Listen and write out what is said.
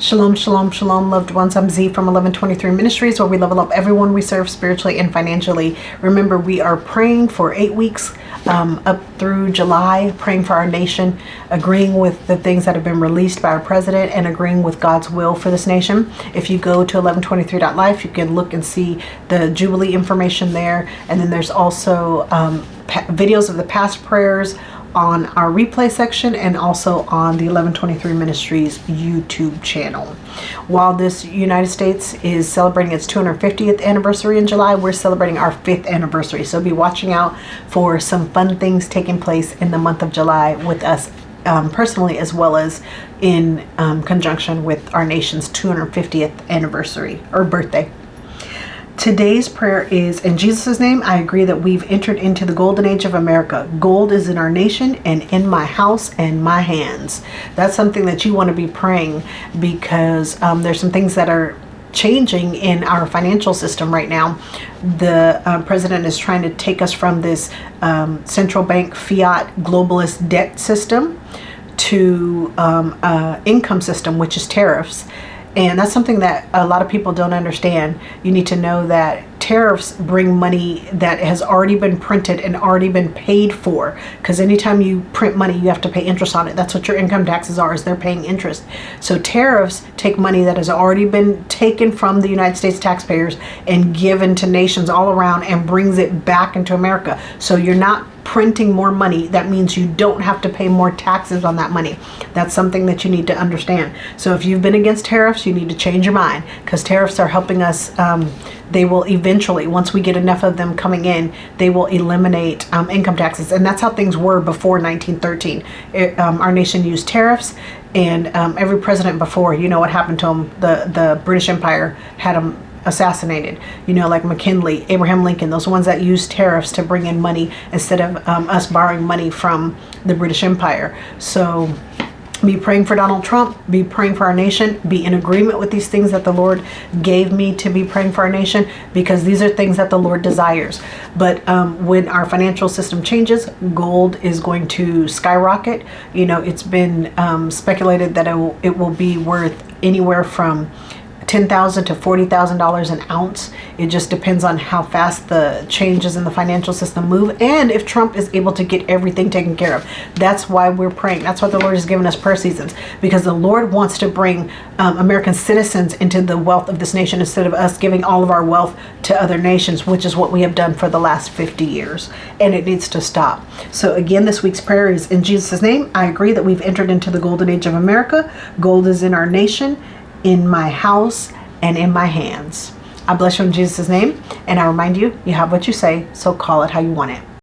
Shalom, shalom, shalom, loved ones. I'm Z from 1123 Ministries, where we level up everyone we serve spiritually and financially. Remember, we are praying for 8 weeks up through July, praying for our nation, agreeing with the things that have been released by our president and agreeing with God's will for this nation. If you go to 1123.life, you can look and see the Jubilee information there. And then there's also videos of the past prayers on our replay section and also on the 1123 Ministries YouTube channel. While this United States is celebrating its 250th anniversary in July, we're celebrating our 5th anniversary. So be watching out for some fun things taking place in the month of July with us personally, as well as in conjunction with our nation's 250th anniversary or birthday. Today's prayer is, in Jesus' name, I agree that we've entered into the golden age of America. Gold is in our nation and in my house and my hands. That's something that you want to be praying, because there's some things that are changing in our financial system right now. The president is trying to take us from this central bank fiat globalist debt system to income system, which is tariffs. And that's something that a lot of people don't understand. You need to know that tariffs bring money that has already been printed and already been paid for. Because anytime you print money, you have to pay interest on it. That's what your income taxes are, is they're paying interest. So tariffs take money that has already been taken from the United States taxpayers and given to nations all around and brings it back into America. So you're not printing more money. That means you don't have to pay more taxes on that money. That's something that you need to understand. So if you've been against tariffs, you need to change your mind, because tariffs are helping us. They will eventually, once we get enough of them coming in, they will eliminate income taxes. And that's how things were before 1913. Our nation used tariffs, and every president before, you know what happened to them. The British Empire had them assassinated, like McKinley, Abraham Lincoln, those ones that used tariffs to bring in money instead of us borrowing money from the British Empire. So be praying for Donald Trump, be praying for our nation, be in agreement with these things that the Lord gave me to be praying for our nation, because these are things that the Lord desires. But when our financial system changes, gold is going to skyrocket. It's been speculated that it will be worth anywhere from $10,000 to $40,000 an ounce. It just depends on how fast the changes in the financial system move, and if Trump is able to get everything taken care of. That's why we're praying. That's why the Lord has given us prayer seasons, because the Lord wants to bring American citizens into the wealth of this nation, instead of us giving all of our wealth to other nations, which is what we have done for the last 50 years, and it needs to stop. So again, this week's prayer is, in Jesus' name, I agree that we've entered into the golden age of America. Gold is in our nation, in my house, and in my hands. I bless you in Jesus' name, and I remind you, you have what you say, so call it how you want it.